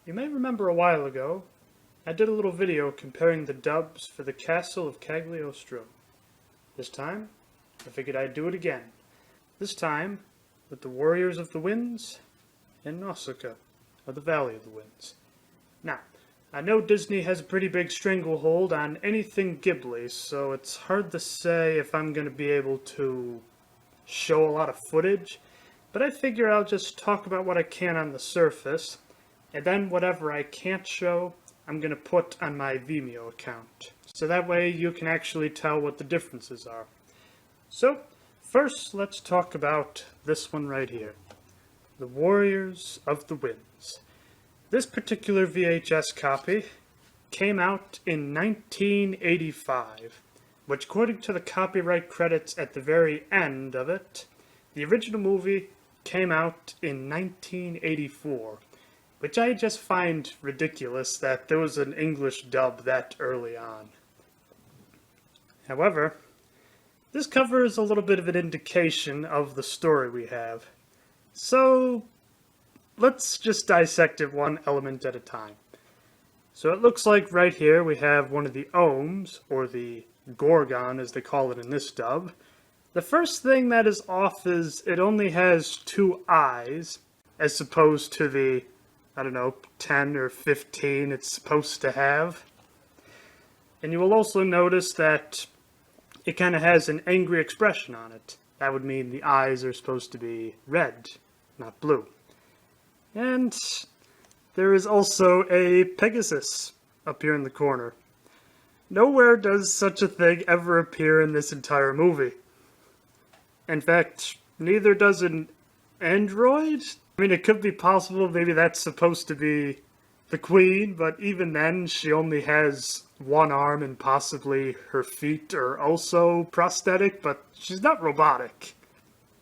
You may remember a while ago, I did a little video comparing the dubs for the Castle of Cagliostro. This time, I figured I'd do it again. This time, with the Warriors of the Winds and Nausicaä, of the Valley of the Winds. Now, I know Disney has a pretty big stranglehold on anything Ghibli, so it's hard to say if I'm going to be able to show a lot of footage, but I figure I'll just talk about what I can on the surface, and then whatever I can't show, I'm going to put on my Vimeo account. So that way you can actually tell what the differences are. So, first let's talk about this one right here. The Warriors of the Winds. This particular VHS copy came out in 1985, which according to the copyright credits at the very end of it, the original movie came out in 1984. Which I just find ridiculous that there was an English dub that early on. However, this cover is a little bit of an indication of the story we have. So, let's just dissect it one element at a time. So it looks like right here we have one of the Ohms, or the Gorgon as they call it in this dub. The first thing that is off is it only has 2 eyes, as opposed to the 10 or 15 it's supposed to have. And you will also notice that it kind of has an angry expression on it. That would mean the eyes are supposed to be red, not blue. And there is also a Pegasus up here in the corner. Nowhere does such a thing ever appear in this entire movie. In fact, neither does an android. I mean, it could be possible, maybe that's supposed to be the queen, but even then, she only has one arm and possibly her feet are also prosthetic, but she's not robotic.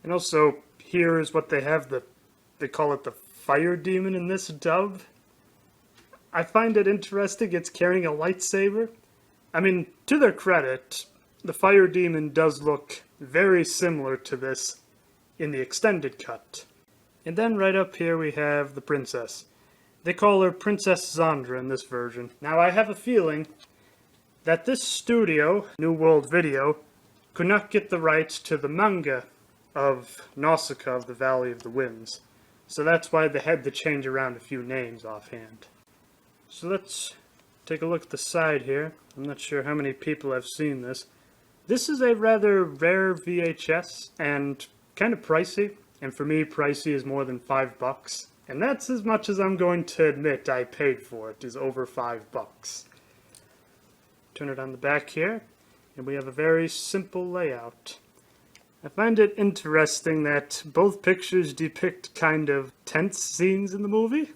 And also, here is what they have, they call it the fire demon in this dub. I find it interesting, it's carrying a lightsaber. I mean, to their credit, the fire demon does look very similar to this in the extended cut. And then right up here we have the princess. They call her Princess Zandra in this version. Now I have a feeling that this studio, New World Video, could not get the rights to the manga of Nausicaä of the Valley of the Winds. So that's why they had to change around a few names offhand. So let's take a look at the side here. I'm not sure how many people have seen this. This is a rather rare VHS and kind of pricey. And for me, pricey is more than $5. And that's as much as I'm going to admit I paid for it, is over $5. Turn it on the back here, and we have a very simple layout. I find it interesting that both pictures depict kind of tense scenes in the movie.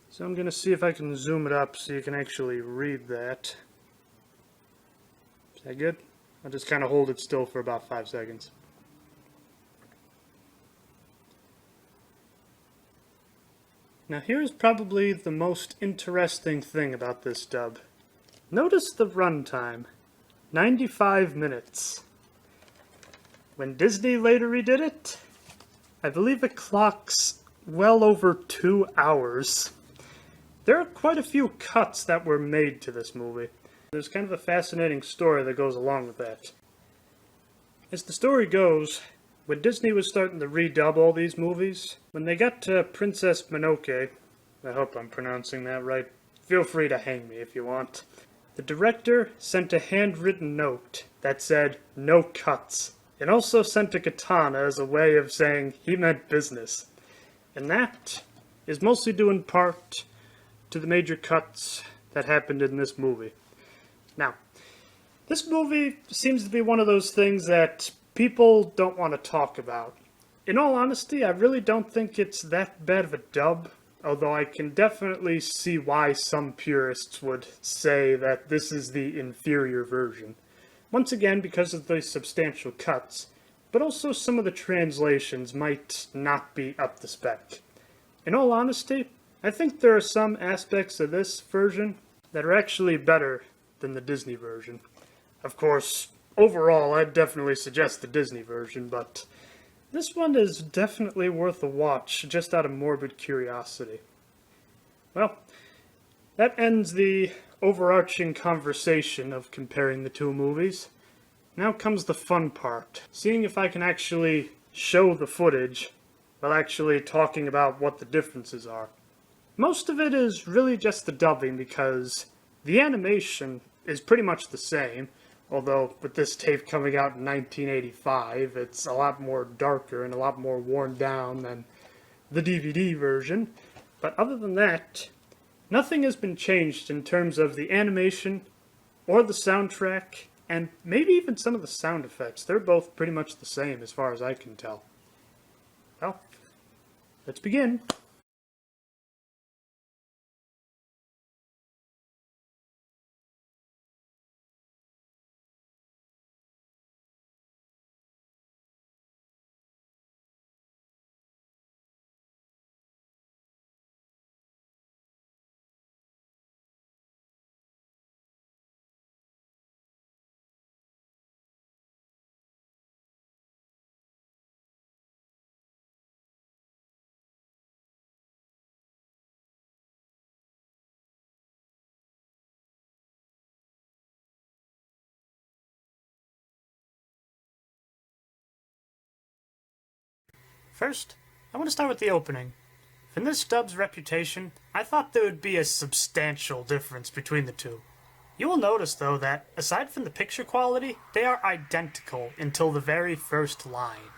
So I'm going to see if I can zoom it up so you can actually read that. Is that good? I'll just kind of hold it still for about 5 seconds. Now here's probably the most interesting thing about this dub. Notice the runtime. 95 minutes. When Disney later redid it, I believe it clocks well over 2 hours. There are quite a few cuts that were made to this movie. There's kind of a fascinating story that goes along with that. As the story goes, when Disney was starting to redub all these movies, when they got to Princess Mononoke, I hope I'm pronouncing that right, feel free to hang me if you want, the director sent a handwritten note that said, "No cuts," and also sent a katana as a way of saying he meant business. And that is mostly due in part to the major cuts that happened in this movie. Now, this movie seems to be one of those things that people don't want to talk about. In all honesty, I really don't think it's that bad of a dub, although I can definitely see why some purists would say that this is the inferior version. Once again, because of the substantial cuts, but also some of the translations might not be up to spec. In all honesty, I think there are some aspects of this version that are actually better than the Disney version. Of course, overall, I'd definitely suggest the Disney version, but this one is definitely worth a watch, just out of morbid curiosity. Well, that ends the overarching conversation of comparing the two movies. Now comes the fun part, seeing if I can actually show the footage while actually talking about what the differences are. Most of it is really just the dubbing because the animation is pretty much the same, although with this tape coming out in 1985, it's a lot more darker and a lot more worn down than the DVD version. But other than that, nothing has been changed in terms of the animation or the soundtrack, and maybe even some of the sound effects. They're both pretty much the same as far as I can tell. Well, let's begin. First, I want to start with the opening. For this dub's reputation, I thought there would be a substantial difference between the two. You will notice, though, that aside from the picture quality, they are identical until the very first line.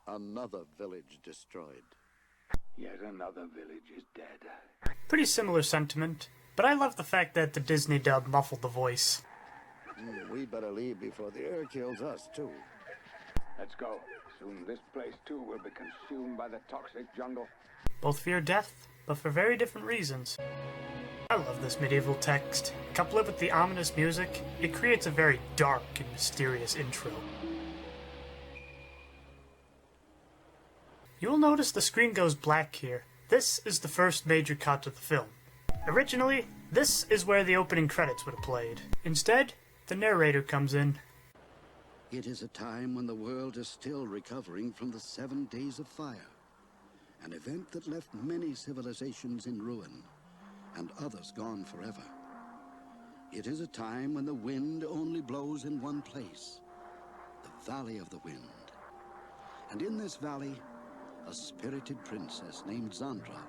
Another village destroyed. Yet another village is dead. Pretty similar sentiment, but I love the fact that the Disney dub muffled the voice. We better leave before the air kills us, too. Let's go. Soon this place, too, will be consumed by the toxic jungle. Both fear death, but for very different reasons. I love this medieval text. Couple it with the ominous music, it creates a very dark and mysterious intro. You will notice the screen goes black here. This is the first major cut of the film. Originally, this is where the opening credits would have played. Instead, the narrator comes in. It is a time when the world is still recovering from the 7 days of fire, an event that left many civilizations in ruin, and others gone forever. It is a time when the wind only blows in one place, the Valley of the Wind. And in this valley, a spirited princess named Zandra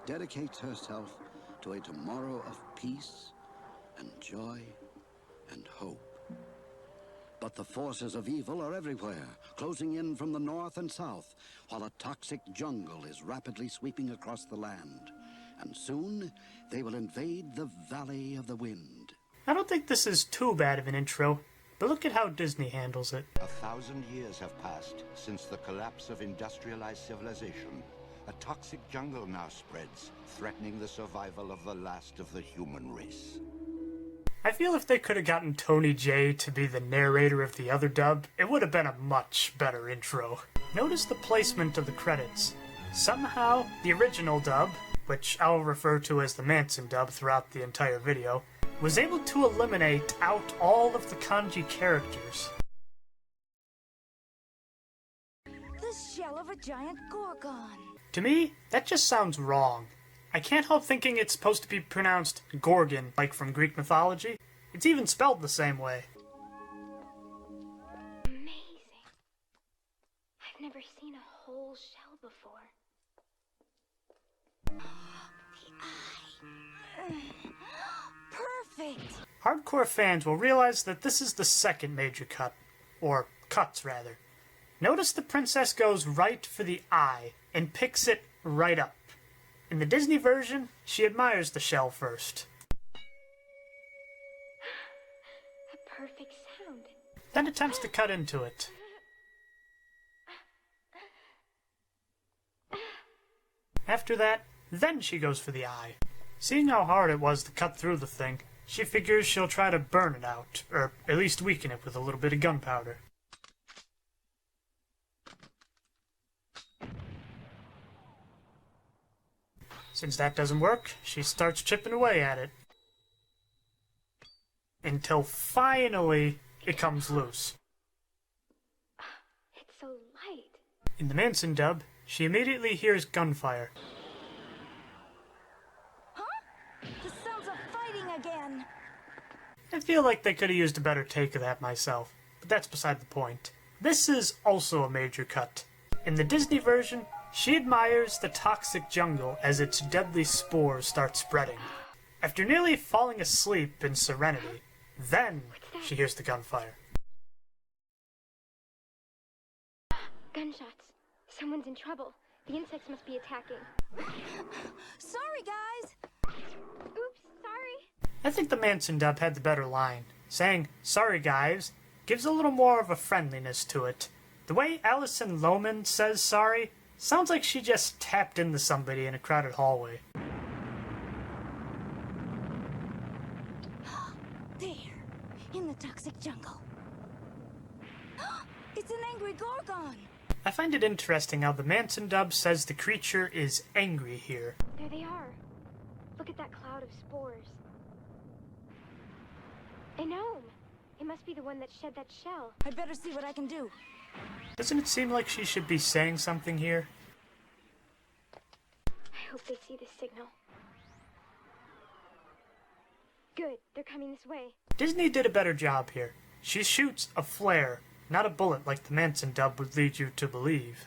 dedicates herself to a tomorrow of peace and joy and hope. But the forces of evil are everywhere, closing in from the north and south, while a toxic jungle is rapidly sweeping across the land. And soon, they will invade the Valley of the Wind. I don't think this is too bad of an intro, but look at how Disney handles it. 1,000 years have passed since the collapse of industrialized civilization. A toxic jungle now spreads, threatening the survival of the last of the human race. I feel if they could have gotten Tony J to be the narrator of the other dub, it would have been a much better intro. Notice the placement of the credits. Somehow, the original dub, which I'll refer to as the Manson dub throughout the entire video, was able to eliminate out all of the kanji characters. The shell of a giant Gorgon. To me, that just sounds wrong. I can't help thinking it's supposed to be pronounced Gorgon, like from Greek mythology. It's even spelled the same way. Amazing. I've never seen a whole shell before. The eye. Perfect. Hardcore fans will realize that this is the second major cut, or cuts rather. Notice the princess goes right for the eye and picks it right up. In the Disney version, she admires the shell first. A perfect sound. Then attempts to cut into it. After that, then she goes for the eye. Seeing how hard it was to cut through the thing, she figures she'll try to burn it out, or at least weaken it with a little bit of gunpowder. Since that doesn't work, she starts chipping away at it. Until finally, it comes loose. It's so light. In the Manson dub, she immediately hears gunfire. Huh? The sounds of fighting again. I feel like they could have used a better take of that myself, but that's beside the point. This is also a major cut. In the Disney version, she admires the toxic jungle as its deadly spores start spreading. After nearly falling asleep in serenity, then she hears the gunfire. Gunshots. Someone's in trouble. The insects must be attacking. Sorry, guys. Oops, sorry. I think the Manson dub had the better line. Saying, "Sorry guys," gives a little more of a friendliness to it. The way Alison Lohman says sorry sounds like she just tapped into somebody in a crowded hallway. There, in the toxic jungle. It's an angry Gorgon. I find it interesting how the Manson dub says the creature is angry here. There they are. Look at that cloud of spores. An Ohmu. It must be the one that shed that shell. I better see what I can do. Doesn't it seem like she should be saying something here? I hope they see the signal. Good, they're coming this way. Disney did a better job here. She shoots a flare, not a bullet like the Manson dub would lead you to believe.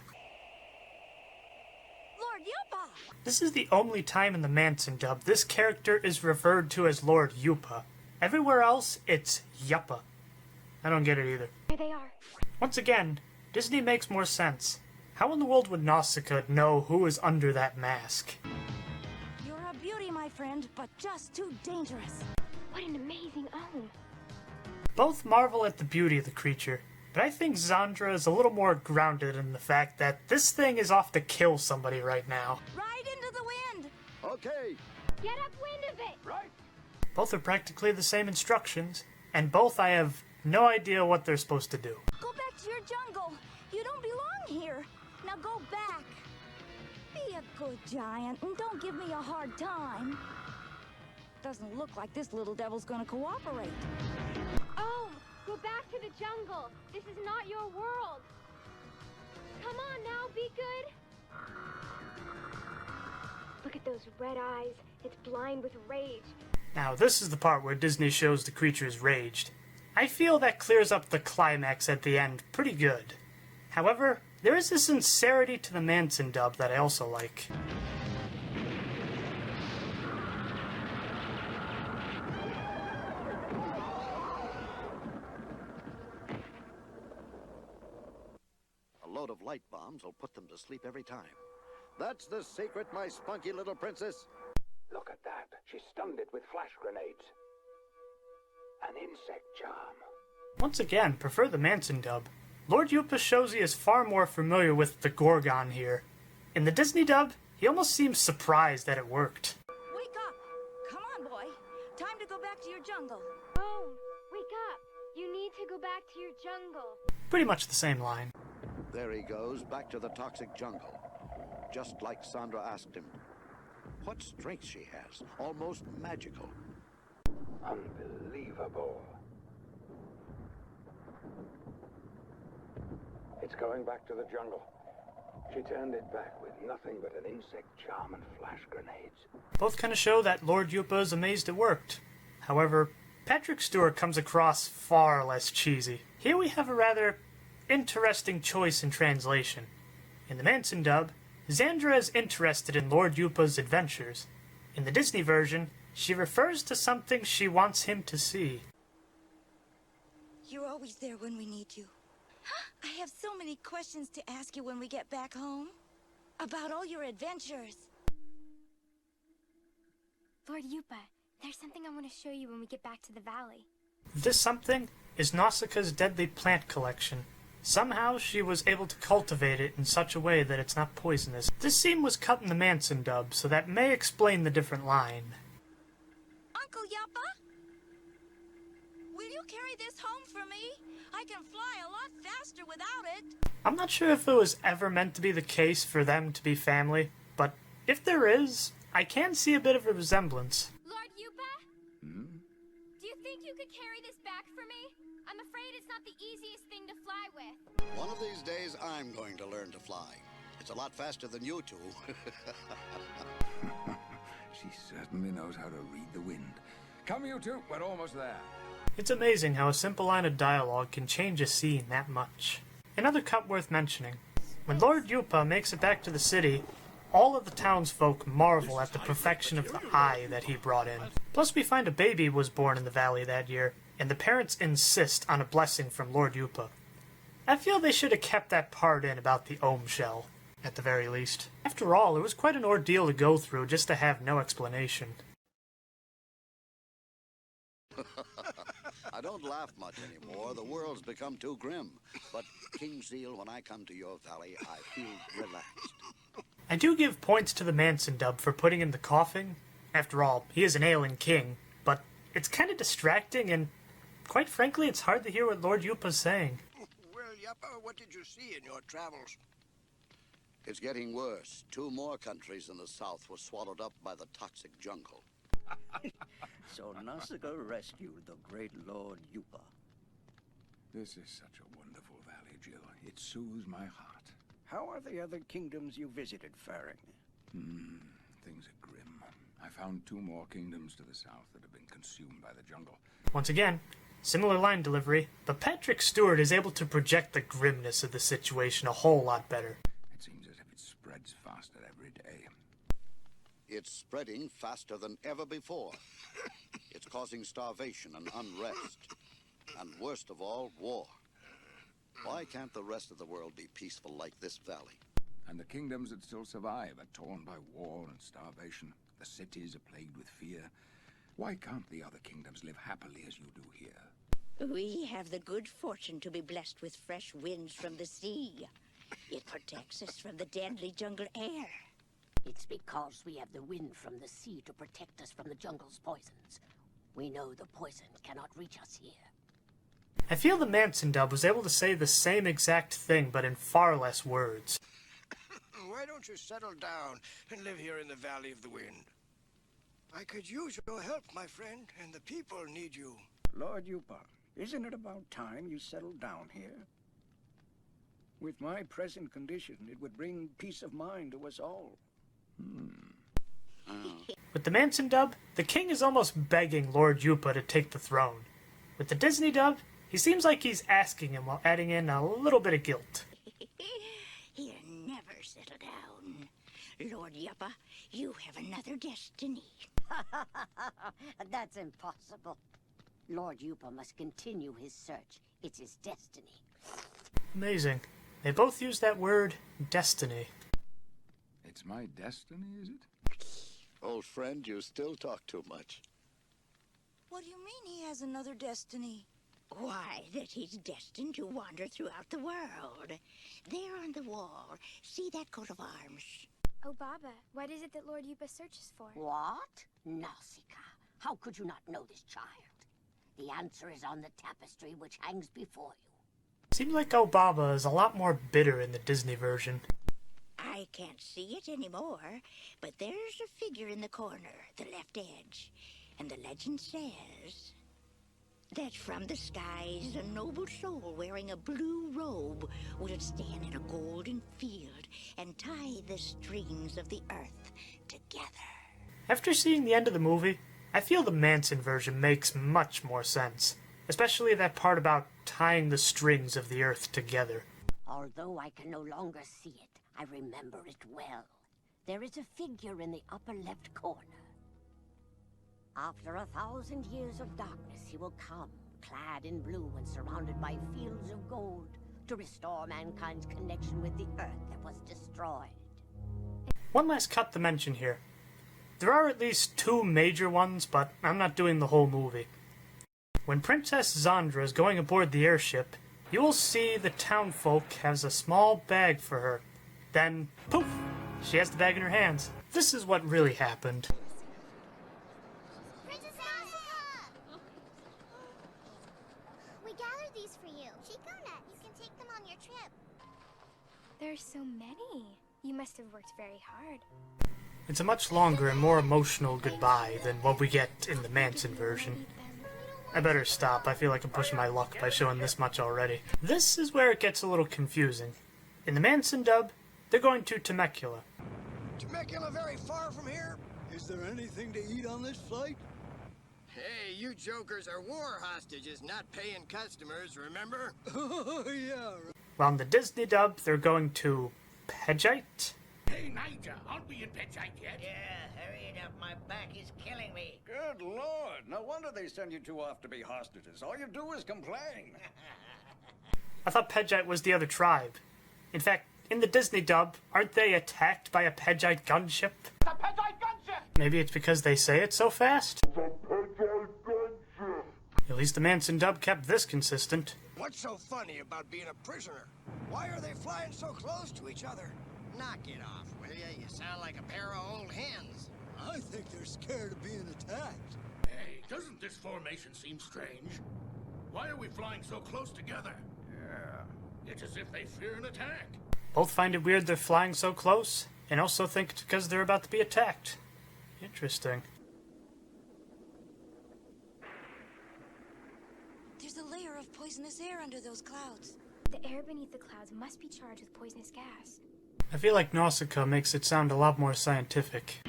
Lord Yupa! This is the only time in the Manson dub this character is referred to as Lord Yupa. Everywhere else, it's Yupa. I don't get it either. There they are. Once again, Disney makes more sense. How in the world would Nausicaä know who is under that mask? You're a beauty, my friend, but just too dangerous. What an amazing Ohmu. Both marvel at the beauty of the creature, but I think Zandra is a little more grounded in the fact that this thing is off to kill somebody right now. Ride into the wind! Okay, Get upwind of it! Right. Both are practically the same instructions, and both I have no idea what they're supposed to do. Go back to your jungle. You don't belong here. Now go back. Be a good giant and don't give me a hard time. Doesn't look like this little devil's gonna cooperate. Oh, go back to the jungle. This is not your world. Come on now, be good. Look at those red eyes. It's blind with rage. Now, this is the part where Disney shows the creature is raged. I feel that clears up the climax at the end pretty good. However, there is a sincerity to the Manson dub that I also like. a load of light bombs will put them to sleep every time. That's the secret, my spunky little princess. Look at that. She stunned it with flash grenades. An insect charm. Once again, prefer the Manson dub. Lord Yupa shows he is far more familiar with the Gorgon here. In the Disney dub, he almost seems surprised that it worked. Wake up! Come on, boy. Time to go back to your jungle. Oh, wake up. You need to go back to your jungle. Pretty much the same line. There he goes, back to the toxic jungle. Just like Sandra asked him. What strength she has. Almost magical. Unbelievable. It's going back to the jungle. She turned it back with nothing but an insect charm and flash grenades. Both kind of show that Lord Yupa is amazed it worked. However, Patrick Stewart comes across far less cheesy. Here we have a rather interesting choice in translation. In the Manson dub, Xandra is interested in Lord Yupa's adventures. In the Disney version, she refers to something she wants him to see. You're always there when we need you. I have so many questions to ask you when we get back home. About all your adventures. Lord Yupa, there's something I want to show you when we get back to the valley. This something is Nausicaä's deadly plant collection. Somehow she was able to cultivate it in such a way that it's not poisonous. This scene was cut in the Manson dub, so that may explain the different line. Uncle Yupa? Will you carry this home for me? I can fly a lot faster without it. I'm not sure if it was ever meant to be the case for them to be family, but if there is, I can see a bit of a resemblance. Lord Yupa? Do you think you could carry this back for me? I'm afraid it's not the easiest thing to fly with. One of these days, I'm going to learn to fly. It's a lot faster than you two. She certainly knows how to read the wind. Come, you two, we're almost there. It's amazing how a simple line of dialogue can change a scene that much. Another cut worth mentioning. When Lord Yupa makes it back to the city, all of the townsfolk marvel at the perfection of the eye that he brought in. Plus we find a baby was born in the valley that year, and the parents insist on a blessing from Lord Yupa. I feel they should have kept that part in about the Ohmu shell, at the very least. After all, it was quite an ordeal to go through just to have no explanation. I don't laugh much anymore. The world's become too grim. But, King Seal, when I come to your valley, I feel relaxed. I do give points to the Manson dub for putting in the coughing. After all, he is an ailing king, but it's kind of distracting and, quite frankly, it's hard to hear what Lord Yupa's saying. Well, Yupa, what did you see in your travels? It's getting worse. 2 more countries in the south were swallowed up by the toxic jungle. So Nausicaä rescued the great Lord Yupa. This is such a wonderful valley, Jill. It soothes my heart. How are the other kingdoms you visited faring? Things are grim. I found 2 more kingdoms to the south that have been consumed by the jungle. Once again, similar line delivery, but Patrick Stewart is able to project the grimness of the situation a whole lot better. It seems as if it spreads faster every day. It's spreading faster than ever before. It's causing starvation and unrest. And worst of all, war. Why can't the rest of the world be peaceful like this valley? And the kingdoms that still survive are torn by war and starvation. The cities are plagued with fear. Why can't the other kingdoms live happily as you do here? We have the good fortune to be blessed with fresh winds from the sea. It protects us from the deadly jungle air. It's because we have the wind from the sea to protect us from the jungle's poisons. We know the poison cannot reach us here. I feel the Manson dub was able to say the same exact thing, but in far less words. Why don't you settle down and live here in the Valley of the Wind? I could use your help, my friend, and the people need you. Lord Yupa, isn't it about time you settled down here? With my present condition, it would bring peace of mind to us all. With the Manson dub, the king is almost begging Lord Yupa to take the throne. With the Disney dub, he seems like he's asking him while adding in a little bit of guilt. He'll never settle down. Lord Yupa, you have another destiny. That's impossible. Lord Yupa must continue his search. It's his destiny. Amazing. They both use that word, destiny. It's my destiny, is it? Old friend, you still talk too much. What do you mean he has another destiny? Why, that he's destined to wander throughout the world. There on the wall, see that coat of arms? Oh, Baba, what is it that Lord Yupa searches for? What? Nausicaä. How could you not know this child? The answer is on the tapestry which hangs before you. Seems like Obaba is a lot more bitter in the Disney version. I can't see it anymore, but there's a figure in the corner, the left edge. And the legend says that from the skies a noble soul wearing a blue robe would stand in a golden field and tie the strings of the earth together. After seeing the end of the movie, I feel the Manson version makes much more sense. Especially that part about tying the strings of the earth together. Although I can no longer see it, I remember it well. There is a figure in the upper left corner. After 1,000 years of darkness, he will come, clad in blue and surrounded by fields of gold, to restore mankind's connection with the earth that was destroyed. One last cut to mention here. There are at least 2 major ones, but I'm not doing the whole movie. When Princess Zandra is going aboard the airship, you will see the townfolk has a small bag for her. Then, poof, she has the bag in her hands. This is what really happened. Princess Nausicaä! We gathered these for you. Chico nuts. You can take them on your trip. There's so many. You must have worked very hard. It's a much longer and more emotional goodbye than what we get in the Manson version. I better stop. I feel like I'm pushing my luck by showing this much already. This is where it gets a little confusing. In the Manson dub, they're going to Temecula. Temecula very far from here? Is there anything to eat on this flight? Hey, you jokers are war hostages, not paying customers, remember? Oh, yeah. While in the Disney dub, they're going to Pegite? Hey, Niger, aren't we in Pegite yet? Yeah, hurry it up. My back is killing me. Good Lord. No wonder they send you two off to be hostages. All you do is complain. I thought Pegite was the other tribe. In fact, in the Disney dub, aren't they attacked by a Pegite gunship? It's a Pegite gunship! Maybe it's because they say it so fast? At least the Manson dub kept this consistent. What's so funny about being a prisoner? Why are they flying so close to each other? Knock it off, will ya? You sound like a pair of old hens. I think they're scared of being attacked. Hey, doesn't this formation seem strange? Why are we flying so close together? Yeah. It's as if they fear an attack. Both find it weird they're flying so close, and also think it's because they're about to be attacked. Interesting. There's a layer of poisonous air under those clouds. The air beneath the clouds must be charged with poisonous gas. I feel like Nausicaä makes it sound a lot more scientific.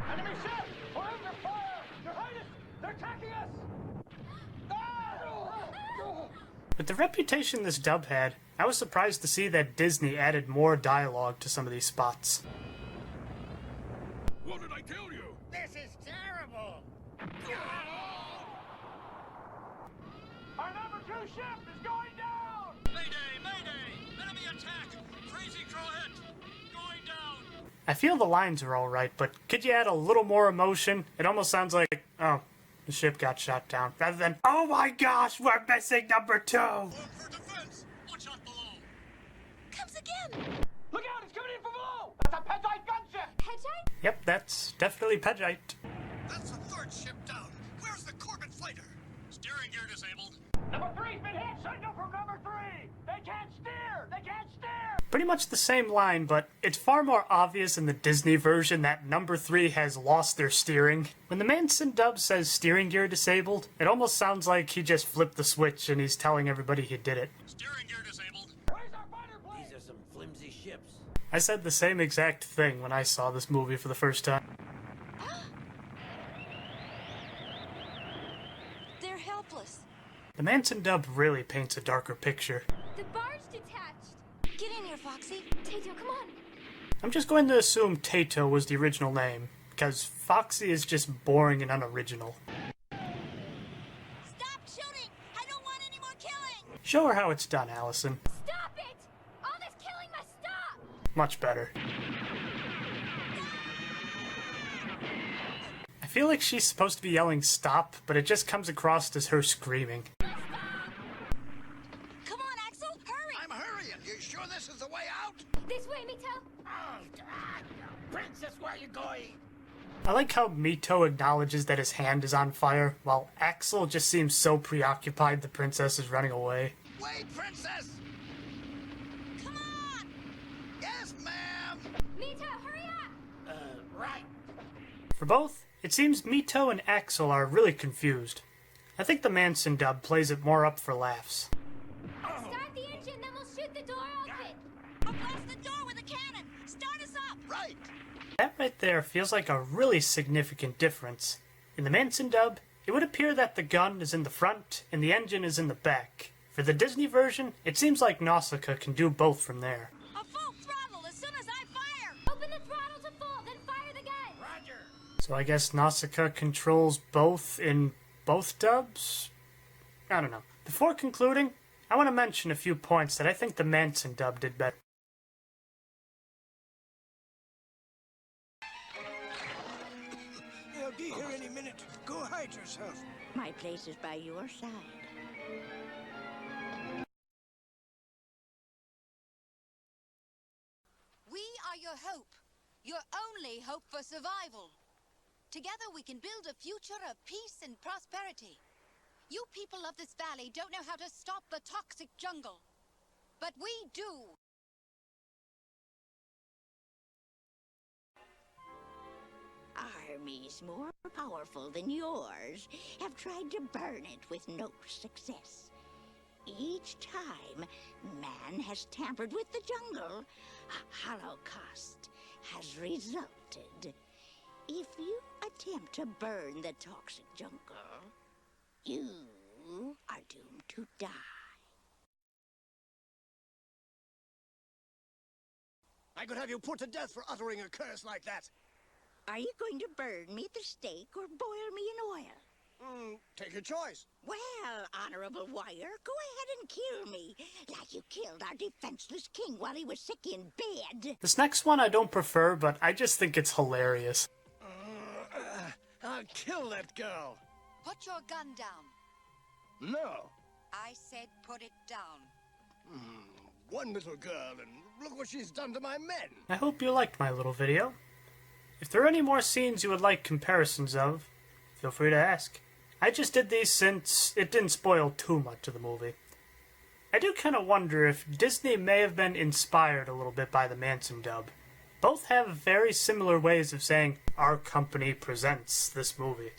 Enemy ship! We're under fire! Your Highness! They're attacking us! With the reputation this dub had, I was surprised to see that Disney added more dialogue to some of these spots. What did I tell you? This is terrible. Our number 2 ship is going down! Mayday! Mayday! Enemy attack! Crazy Crowhead! Going down! I feel the lines are alright, but could you add a little more emotion? It almost sounds like, oh, the ship got shot down, rather than, oh my gosh, we're missing number 2! Form for defense! Watch out below! Comes again! Look out! It's coming in from below! That's a Pegite gunship! Pegite? Yep, that's definitely Pegite. That's the 3rd ship down. Where's the Corbett fighter? Steering gear disabled. Number 3's been hit! Signal from number 3! They can't steer! They can't steer! Pretty much the same line, but it's far more obvious in the Disney version that number 3 has lost their steering. When the Manson dub says steering gear disabled, it almost sounds like he just flipped the switch and he's telling everybody he did it. Steering gear disabled. Where's our fighter plane? These are some flimsy ships. I said the same exact thing when I saw this movie for the first time. They're helpless. The Manson dub really paints a darker picture. The barge detached. Get in here, Foxy. Tato, come on. I'm just going to assume Tato was the original name, because Foxy is just boring and unoriginal. Stop shooting! I don't want any more killing! Show her how it's done, Allison. Stop it! All this killing must stop! Much better. I feel like she's supposed to be yelling stop, but it just comes across as her screaming. Come on, Axel, hurry! I'm hurrying. You sure this is the way out? This way, Mito. Princess, where are you going? I like how Mito acknowledges that his hand is on fire, while Axel just seems so preoccupied the princess is running away. Wait, Princess! Come on! Yes, ma'am! Mito, hurry up! Right. For both, it seems Mito and Axel are really confused. I think the Manson dub plays it more up for laughs. Start the engine, then we'll shoot the door open. I'll blast the door with a cannon! Start us up! Right! That right there feels like a really significant difference. In the Manson dub, it would appear that the gun is in the front and the engine is in the back. For the Disney version, it seems like Nausicaä can do both from there. A full throttle as soon as I fire! Open the throttle to full, then fire the gun. Roger. So I guess Nausicaä controls both in both dubs? I don't know. Before concluding, I want to mention a few points that I think the Manson dub did better. They'll be here any minute. Go hide yourself. My place is by your side. We are your hope. Your only hope for survival. Together we can build a future of peace and prosperity. You people of this valley don't know how to stop the toxic jungle. But we do. armies more powerful than yours have tried to burn it with no success. Each time man has tampered with the jungle, a holocaust has resulted. If you attempt to burn the toxic jungle, you are doomed to die. I could have you put to death for uttering a curse like that. Are you going to burn me at the stake or boil me in oil? Take your choice. Well, Honorable Warrior, go ahead and kill me, like you killed our defenseless king while he was sick in bed. This next one I don't prefer, but I just think it's hilarious. I'll kill that girl. Put your gun down. No. I said put it down. One little girl, and look what she's done to my men. I hope you liked my little video. If there are any more scenes you would like comparisons of, feel free to ask. I just did these since it didn't spoil too much of the movie. I do kind of wonder if Disney may have been inspired a little bit by the Manson dub. Both have very similar ways of saying, our company presents this movie.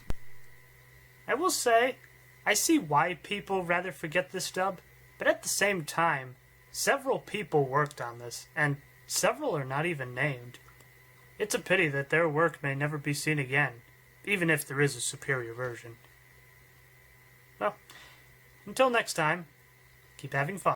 I will say, I see why people rather forget this dub, but at the same time, several people worked on this, and several are not even named. It's a pity that their work may never be seen again, even if there is a superior version. Well, until next time, keep having fun.